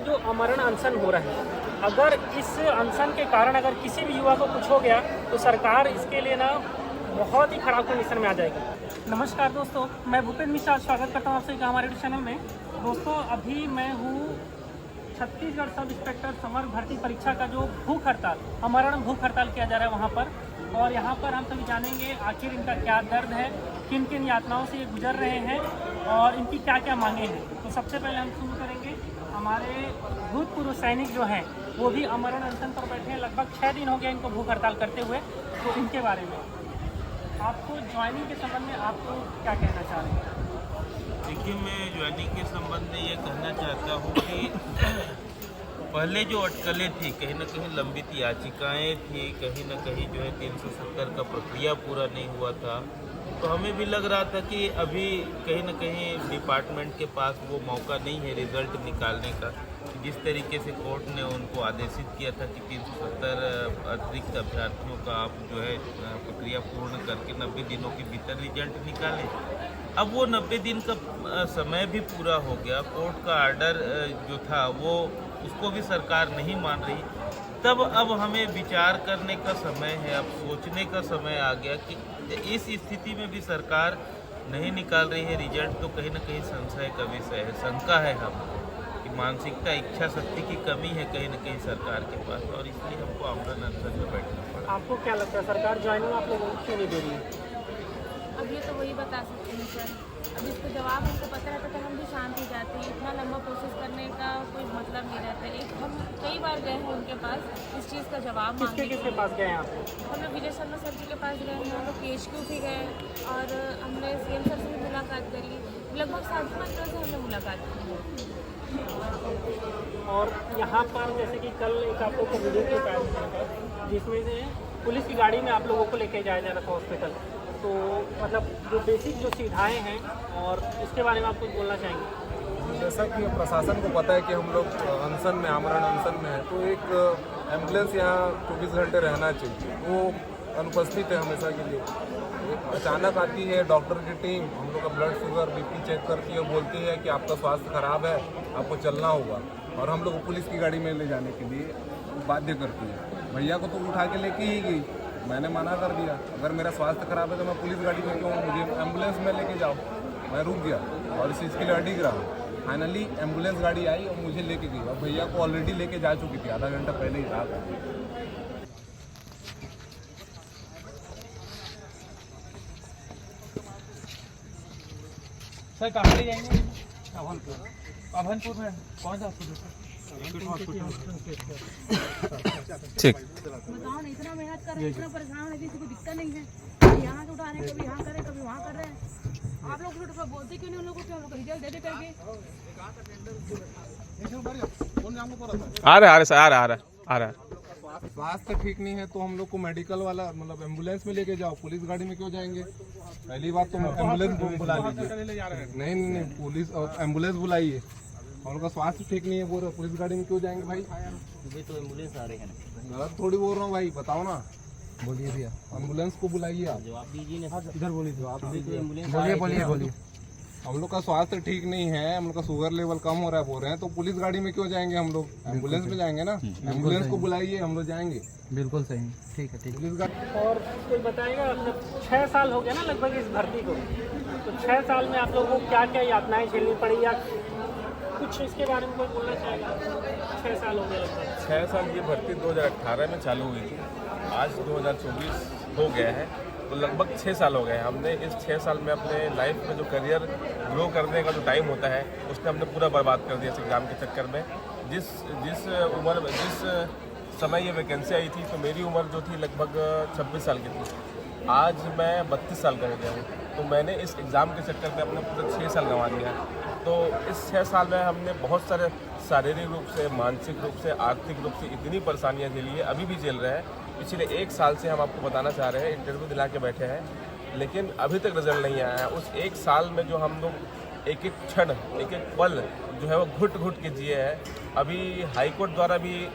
जो आमरण अनशन हो रहा है, अगर इस अनशन के कारण अगर किसी भी युवा को कुछ हो गया तो सरकार इसके लिए ना बहुत ही खराब कंडीशन में आ जाएगी। नमस्कार दोस्तों, मैं भूपेंद्र मिश्रा स्वागत करता हूँ आपसे हमारे यूट्यूब चैनल में। दोस्तों, अभी मैं हूँ छत्तीसगढ़ सब इंस्पेक्टर समग्र भर्ती परीक्षा का जो भूख हड़ताल, आमरण भूख हड़ताल किया जा रहा है वहाँ पर, और यहाँ पर हम सभी जानेंगे आखिर इनका क्या दर्द है, किन किन यातनाओं से ये गुजर रहे हैं और इनकी क्या क्या मांगे हैं। तो सबसे पहले हम शुरू करेंगे, हमारे भूतपूर्व सैनिक जो हैं वो भी आमरण अनशन पर बैठे हैं। लगभग 6 दिन हो गया इनको भूख हड़ताल करते हुए। तो इनके बारे में आपको ज्वाइनिंग के संबंध में आपको क्या कहना चाह रहे हैं? देखिए, मैं ज्वाइनिंग के संबंध में ये कहना चाहता हूँ कि पहले जो अटकलें थी, कहीं ना कहीं लंबित याचिकाएं थी, कहीं ना कहीं जो है 370 का प्रक्रिया पूरा नहीं हुआ था, तो हमें भी लग रहा था कि अभी कहीं ना कहीं डिपार्टमेंट के पास वो मौका नहीं है रिजल्ट निकालने का। जिस तरीके से कोर्ट ने उनको आदेशित किया था कि 370 अतिरिक्त अभ्यर्थियों का आप जो है प्रक्रिया पूर्ण करके 90 दिनों के भीतर रिजल्ट निकालें। अब वो 90 दिन का समय भी पूरा हो गया। कोर्ट का आर्डर जो था वो उसको भी सरकार नहीं मान रही। तब अब हमें विचार करने का समय है, अब सोचने का समय आ गया कि इस स्थिति में भी सरकार नहीं निकाल रही है रिजल्ट, तो कहीं ना कहीं संशय का विषय है, शंका है हम कि मानसिकता, इच्छा शक्ति की कमी है कहीं ना कहीं सरकार के पास, और इसलिए हमको आमरण अनशन में बैठना पड़ा। आपको क्या लगता है सरकार ज्वाइनिंग आप लोगों को क्यों नहीं दे रही है? अब ये तो वही बता सकते हैं सर। अब इसको जवाब हमको पता रहता तो हम भी शांत हो जाते हैं। इतना लंबा प्रोसेस करने का कोई मतलब नहीं रहता है। हम कई बार गए हैं उनके पास इस चीज़ का जवाब मांगने। किसके पास गए हैं आप? हम लोग विजय शर्मा सर जी के पास गए हैं, हम लोग PHQ भी गए और हमने CM सर से भी मुलाकात करी। लगभग 7-5 लोगों से हमने मुलाकात की। और यहाँ पर जैसे कि कल एक आप लोग को वीडियो क्लिप आया जिसमें से पुलिस की गाड़ी में आप लोगों को लेके जाया जा रहा था हॉस्पिटल, तो मतलब जो बेसिक जो सुविधाएं हैं और इसके बारे में आप कुछ बोलना चाहेंगे? जैसा कि प्रशासन को पता है कि हम लोग अनशन में, आमरण अनशन में है, तो एक एम्बुलेंस यहाँ 24 घंटे रहना चाहिए, वो अनुपस्थित है हमेशा के लिए। अचानक आती है डॉक्टर की टीम, हम लोग का ब्लड शुगर BP चेक करती है, बोलती है कि आपका स्वास्थ्य खराब है, आपको चलना होगा, और हम लोग पुलिस की गाड़ी में ले जाने के लिए बाध्य करती है। भैया को तो उठा के लेके ही गई, मैंने मना कर दिया, अगर मेरा स्वास्थ्य खराब है तो मैं पुलिस गाड़ी में क्यों, मुझे एम्बुलेंस में लेके जाओ। मैं रुक गया और इस चीज़ के लिए अडिग रहा। फाइनली एम्बुलेंस गाड़ी आई और मुझे लेके गई, और भैया को ऑलरेडी लेके जा चुकी थी, आधा घंटा पहले ही था। सर कहाँ ले जाएंगे? अभनपुर में कौन सा हॉस्पिटल? ठीक। बताओ ना, इतना मेहनत कर रहे हैं, इतना परेशान है, किसी को दिक्कत नहीं है। यहाँ से उठा रहे हैं, कभी यहाँ कर रहे हैं, कभी वहाँ कर रहे हैं। आप लोग तो बोलते क्यों नहीं उन लोगों को, हम लोग रिजल्ट दे दे करके। आ रहा है। स्वास्थ्य ठीक नहीं है तो हम लोग को मेडिकल वाला मतलब एम्बुलेंस में लेके जाओ, पुलिस गाड़ी में क्यों जाएंगे? पहली बात तो एम्बुलेंस बुला लीजिए। नहीं, पुलिस एम्बुलेंस बुलाइए। हम लोग का स्वास्थ्य ठीक नहीं है, बोल रहे पुलिस गाड़ी में क्यों जाएंगे भाई? तो एम्बुलेंस आ रही है, गलत थोड़ी बोल रहा हूँ भाई, बताओ ना। बोलिए भैया, एम्बुलेंस को बुलाइए आप। जवाब दीजिए ना। इधर बोलिए, जवाब एम्बुलेंस बोलिए। हम लोग का स्वास्थ्य ठीक नहीं है, हम लोग का शुगर लेवल कम हो रहा है बोल रहे हैं, तो पुलिस गाड़ी में क्यों जाएंगे? हम लोग एम्बुलेंस में जाएंगे ना। एम्बुलेंस को बुलाइए, हम लोग जाएंगे। बिल्कुल सही, ठीक है। पुलिस गाड़ी। और कोई बताएगा, मतलब 6 साल हो गया ना लगभग इस भर्ती को, तो 6 साल में आप लोगों को क्या क्या यातनाएं झेलनी पड़ी, या कुछ इसके बारे में कोई बोलना चाहेगा? 6 साल हो गए लगभग। 6 साल ये भर्ती 2018 में चालू हुई थी, आज 2024 हो गया है, तो लगभग 6 साल हो गए। हमने इस 6 साल में अपने लाइफ में जो करियर ग्रो करने का जो टाइम होता है उसने हमने पूरा बर्बाद कर दिया इस एग्ज़ाम के चक्कर में। जिस समय ये वैकेंसी आई थी तो मेरी उम्र जो थी लगभग 26 साल की थी। आज मैं 32 साल का हो गया हूँ, तो मैंने इस एग्ज़ाम के चक्कर में अपने पूरे 6 साल गंवा दिया। तो इस 6 साल में हमने बहुत सारे शारीरिक रूप से, मानसिक रूप से, आर्थिक रूप से इतनी परेशानियाँ झेली है, अभी भी झेल रहे हैं। पिछले 1 साल से हम आपको बताना चाह रहे हैं, इंटरव्यू दिला के बैठे हैं, लेकिन अभी तक रिजल्ट नहीं आया है। उस 1 साल में जो हम लोग एक एक क्षण, एक एक पल जो है वो घुट घुट के जिए हैं। अभी हाईकोर्ट द्वारा भी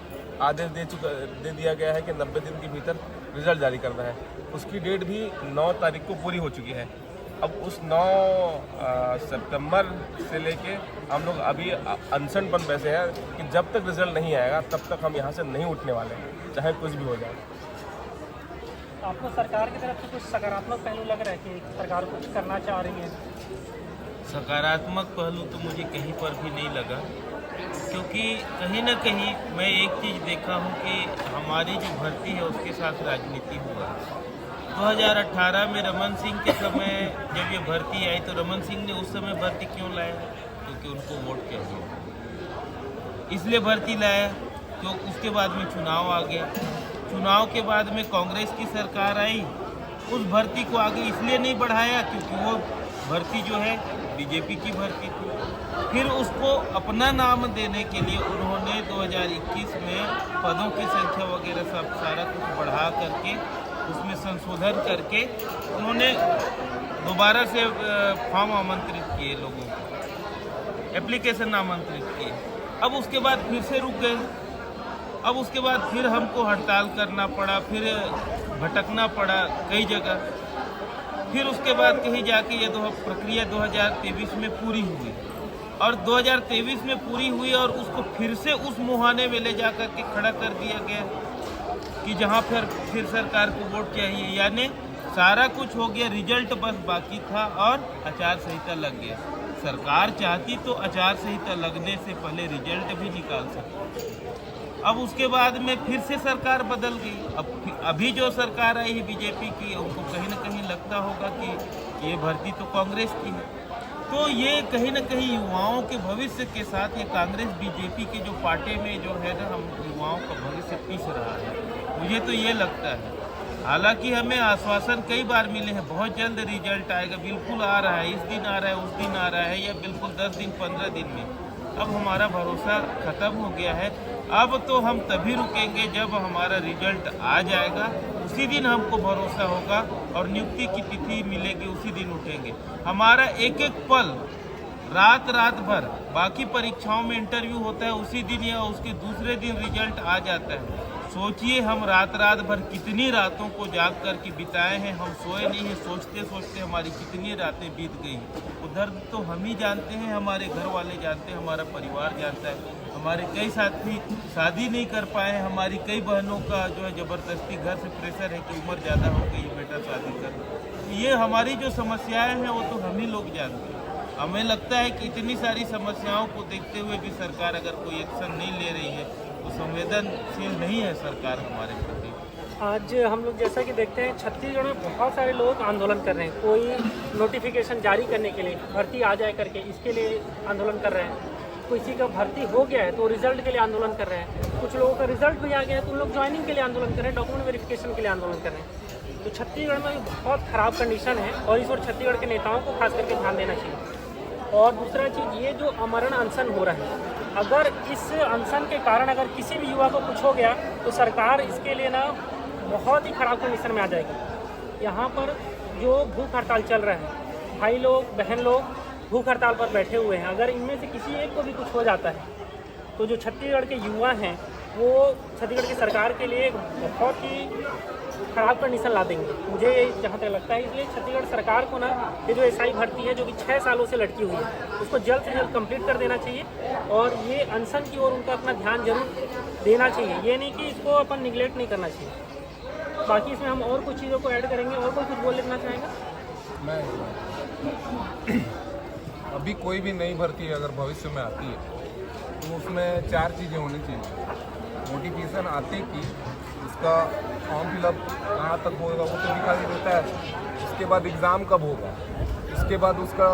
आदेश दे दिया गया है कि 90 दिन के भीतर रिजल्ट जारी करना है। उसकी डेट भी 9 तारीख को पूरी हो चुकी है। अब उस 9 सितंबर से लेके हम लोग अभी अनशन पर बैठे हैं कि जब तक रिजल्ट नहीं आएगा तब तक हम यहाँ से नहीं उठने वाले हैं, चाहे कुछ भी हो जाए। आपको सरकार की तरफ से कुछ सकारात्मक पहलू लग रहा है कि सरकार कुछ करना चाह रही है? सकारात्मक पहलू तो मुझे कहीं पर भी नहीं लगा, क्योंकि कहीं ना कहीं मैं एक चीज़ देखा हूँ कि हमारी जो भर्ती है उसके साथ राजनीति हुआ। 2018 में रमन सिंह के समय जब ये भर्ती आई तो रमन सिंह ने उस समय भर्ती क्यों लाया? क्योंकि उनको वोट चाहिए, इसलिए भर्ती लाया। तो उसके बाद में चुनाव आ गया, चुनाव के बाद में कांग्रेस की सरकार आई, उस भर्ती को आगे इसलिए नहीं बढ़ाया क्योंकि वो भर्ती जो है बीजेपी की भर्ती थी। फिर उसको अपना नाम देने के लिए उन्होंने 2021 में पदों की संख्या वगैरह सब सारा कुछ बढ़ा करके उसमें संशोधन करके उन्होंने दोबारा से फॉर्म आमंत्रित किए, लोगों को एप्लीकेशन आमंत्रित किए। अब उसके बाद फिर से रुक गए, अब उसके बाद फिर हमको हड़ताल करना पड़ा, फिर भटकना पड़ा कई जगह। फिर उसके बाद कहीं जाके ये प्रक्रिया 2023 में पूरी हुई और 2023 में पूरी हुई और उसको फिर से उस मुहाने में ले जा कर के खड़ा कर दिया गया कि जहाँ फिर सरकार को वोट चाहिए। यानी सारा कुछ हो गया, रिजल्ट बस बाकी था और आचार संहिता लग गया। सरकार चाहती तो आचार संहिता लगने से पहले रिजल्ट भी निकाल सकती। अब उसके बाद में फिर से सरकार बदल गई। अब अभी जो सरकार आई है बीजेपी की, उनको कहीं ना कहीं लगता होगा कि ये भर्ती तो कांग्रेस की है। तो ये कहीं ना कहीं युवाओं के भविष्य के साथ ये कांग्रेस बीजेपी के जो पार्टी में जो है ना, हम युवाओं का भविष्य पीछ रहा है, मुझे तो ये लगता है। हालांकि हमें आश्वासन कई बार मिले हैं, बहुत जल्द रिजल्ट आएगा, बिल्कुल आ रहा है, इस दिन आ रहा है, उस दिन आ रहा है, या बिल्कुल 10 दिन 15 दिन में। अब हमारा भरोसा ख़त्म हो गया है। अब तो हम तभी रुकेंगे जब हमारा रिजल्ट आ जाएगा, उसी दिन हमको भरोसा होगा और नियुक्ति की तिथि मिलेगी, उसी दिन उठेंगे। हमारा एक एक पल रात भर, बाकी परीक्षाओं में इंटरव्यू होता है उसी दिन या उसके दूसरे दिन रिजल्ट आ जाता है। सोचिए हम रात भर कितनी रातों को जाग कर के बिताए हैं, हम सोए नहीं हैं, सोचते सोचते हमारी कितनी रातें बीत गई। उधर तो हम ही जानते हैं, हमारे घर वाले जानते हैं, हमारा परिवार जानता है। हमारे कई साथी शादी नहीं कर पाए हैं, हमारी कई बहनों का जो है ज़बरदस्ती घर से प्रेशर है कि उम्र ज़्यादा हो गई, बेटा शादी कर। ये हमारी जो समस्याएं हैं वो तो हम ही लोग जानते हैं। हमें लगता है कि इतनी सारी समस्याओं को देखते हुए भी सरकार अगर कोई एक्शन नहीं ले रही है तो संवेदनशील नहीं है सरकार हमारे प्रति। आज हम लोग जैसा कि देखते हैं छत्तीसगढ़ में बहुत सारे लोग आंदोलन कर रहे हैं, कोई नोटिफिकेशन जारी करने के लिए, भर्ती आ जाए करके, इसके लिए आंदोलन कर रहे हैं। किसी का भर्ती हो गया है तो रिजल्ट के लिए आंदोलन कर रहे हैं। कुछ लोगों का रिजल्ट भी आ गया है तो उन लोग ज्वाइनिंग के लिए आंदोलन कर रहे हैं, डॉक्यूमेंट वेरिफिकेशन के लिए आंदोलन कर रहे हैं। तो छत्तीसगढ़ में बहुत ख़राब कंडीशन है और इस और छत्तीसगढ़ के नेताओं को खास करके ध्यान देना चाहिए। और दूसरा चीज़, ये जो आमरण अनशन हो रहा है, अगर इस अनशन के कारण अगर किसी भी युवा को कुछ हो गया तो सरकार इसके लिए ना बहुत ही ख़राब कंडीशन में आ जाएगी। यहाँ पर जो भूख हड़ताल चल रहा है, भाई लोग बहन लोग भूख हड़ताल पर बैठे हुए हैं, अगर इनमें से किसी एक को भी कुछ हो जाता है तो जो छत्तीसगढ़ के युवा हैं वो छत्तीसगढ़ की सरकार के लिए बहुत ही ख़राब कंडीशन ला देंगे, मुझे जहाँ तक लगता है। इसलिए छत्तीसगढ़ सरकार को ना ये जो एसआई भर्ती है जो कि 6 सालों से लटकी हुई है, उसको जल्द से जल्द कंप्लीट कर देना चाहिए और ये अनशन की ओर उनका अपना ध्यान जरूर देना चाहिए। ये नहीं कि इसको अपन निगलेक्ट नहीं करना चाहिए। बाकी इसमें हम और कुछ चीज़ों को ऐड करेंगे। और कोई कुछ बोल लेना चाहेगा? मैं अभी कोई भी नई भर्ती अगर भविष्य में आती है तो उसमें 4 चीज़ें होनी चाहिए। नोटिफिकेशन आते कि उसका फॉर्म फिलअप कहाँ तक होगा वो तो दिखाई देता है, उसके बाद एग्ज़ाम कब होगा, उसके बाद उसका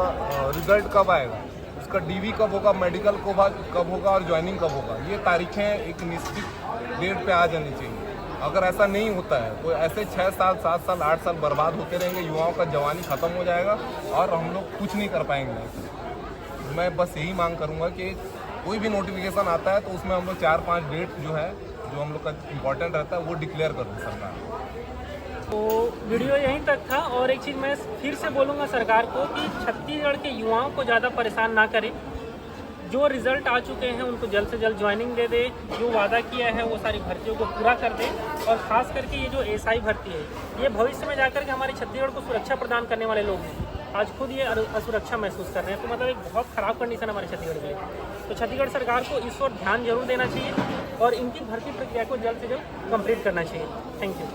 रिज़ल्ट कब आएगा, उसका डीवी कब होगा, मेडिकल कब होगा और ज्वाइनिंग कब होगा। ये तारीखें एक निश्चित डेट पे आ जानी चाहिए। अगर ऐसा नहीं होता है तो ऐसे 6 साल 7 साल 8 साल बर्बाद होते रहेंगे, युवाओं का जवानी ख़त्म हो जाएगा और हम लोग कुछ नहीं कर पाएंगे। मैं बस यही मांग करूँगा कि कोई भी नोटिफिकेशन आता है तो उसमें हम लोग 4-5 डेट जो है जो हम लोग का इम्पोर्टेंट रहता है वो डिक्लेयर कर दें सरकार। तो वीडियो यहीं तक था। और एक चीज़ मैं फिर से बोलूँगा सरकार को कि छत्तीसगढ़ के युवाओं को ज़्यादा परेशान ना करें। जो रिज़ल्ट आ चुके हैं उनको जल्द से जल्द ज्वाइनिंग दे दे, जो वादा किया है वो सारी भर्तियों को पूरा कर दे। और ख़ास करके ये जो एसआई भर्ती है, ये भविष्य में जाकर के हमारे छत्तीसगढ़ को सुरक्षा प्रदान करने वाले लोग हैं। आज खुद ये असुरक्षा महसूस कर रहे हैं। तो मतलब एक बहुत ख़राब कंडीशन हमारे छत्तीसगढ़ के लिए। तो छत्तीसगढ़ सरकार को इस ओर ध्यान जरूर देना चाहिए और इनकी भर्ती प्रक्रिया को जल्द से जल्द कंप्लीट करना चाहिए। Thank you.